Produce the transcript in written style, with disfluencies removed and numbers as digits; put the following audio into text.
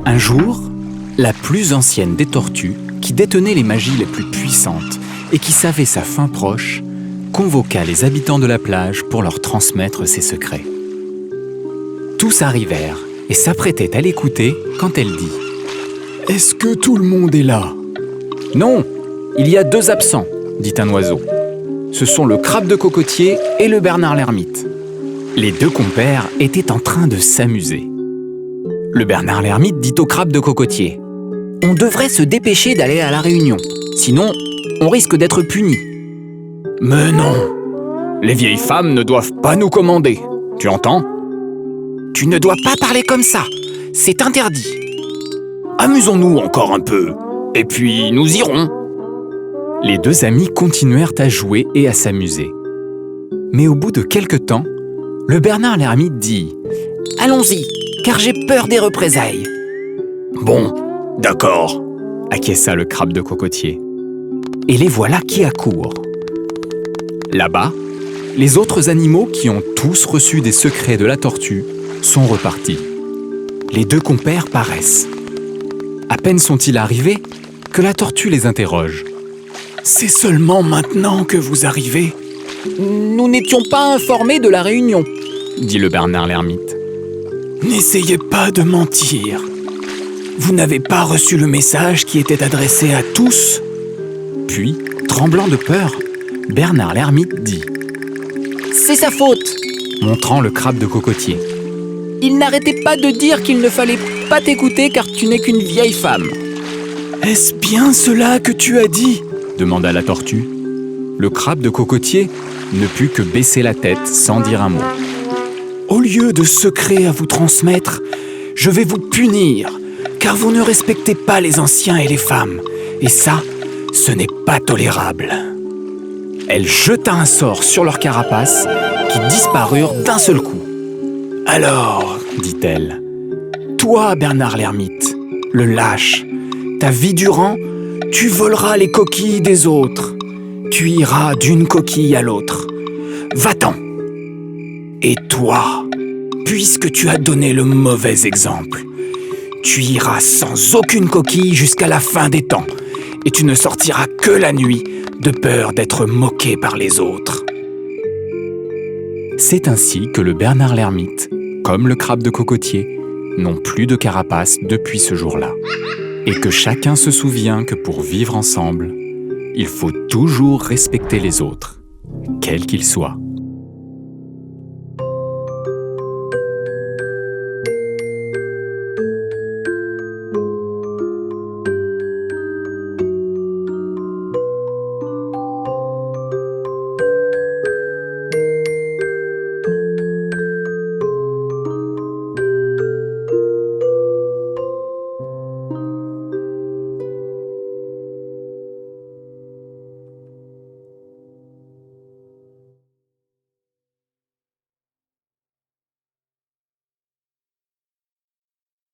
Un jour, la plus ancienne des tortues, qui détenait les magies les plus puissantes et qui savait sa fin proche, convoqua les habitants de la plage pour leur transmettre ses secrets. Tous arrivèrent et s'apprêtaient à l'écouter quand elle dit « Est-ce que tout le monde est là ?»« Non, il y a 2 absents, dit un oiseau. Ce sont le crabe de cocotier et le Bernard l'ermite. » Les 2 compères étaient en train de s'amuser. Le Bernard l'ermite dit au crabe de cocotier « On devrait se dépêcher d'aller à la réunion, sinon on risque d'être puni. »« Mais non, les vieilles femmes ne doivent pas nous commander, tu entends ? » ?»« Tu ne dois pas parler comme ça, c'est interdit. »« Amusons-nous encore un peu, et puis nous irons. » Les 2 amis continuèrent à jouer et à s'amuser. Mais au bout de quelque temps, le Bernard l'ermite dit « Allons-y, car j'ai peur des représailles. »« Bon, d'accord, » acquiesça le crabe de cocotier. Et les voilà qui accourent. Là-bas, les autres animaux qui ont tous reçu des secrets de la tortue sont repartis. Les 2 compères paraissent. À peine sont-ils arrivés que la tortue les interroge. « C'est seulement maintenant que vous arrivez ?»« Nous n'étions pas informés de la réunion, » dit le Bernard l'ermite. « N'essayez pas de mentir. Vous n'avez pas reçu le message qui était adressé à tous ?» Puis, tremblant de peur, Bernard l'ermite dit « C'est sa faute !» montrant le crabe de cocotier. « Il n'arrêtait pas de dire qu'il ne fallait pas t'écouter car tu n'es qu'une vieille femme. »« Est-ce bien cela que tu as dit ?» demanda la tortue. Le crabe de cocotier ne put que baisser la tête sans dire un mot. « Au lieu de secrets à vous transmettre, je vais vous punir, car vous ne respectez pas les anciens et les femmes. Et ça, ce n'est pas tolérable. » Elle jeta un sort sur leur carapace, qui disparurent d'un seul coup. « Alors, dit-elle, toi, Bernard l'ermite, le lâche, ta vie durant, tu voleras les coquilles des autres. Tu iras d'une coquille à l'autre. Va-t'en. Et toi, puisque tu as donné le mauvais exemple, tu iras sans aucune coquille jusqu'à la fin des temps, et tu ne sortiras que la nuit, de peur d'être moqué par les autres. » C'est ainsi que le Bernard l'ermite, comme le crabe de cocotier, n'ont plus de carapace depuis ce jour-là. Et que chacun se souvient que pour vivre ensemble, il faut toujours respecter les autres, quels qu'ils soient.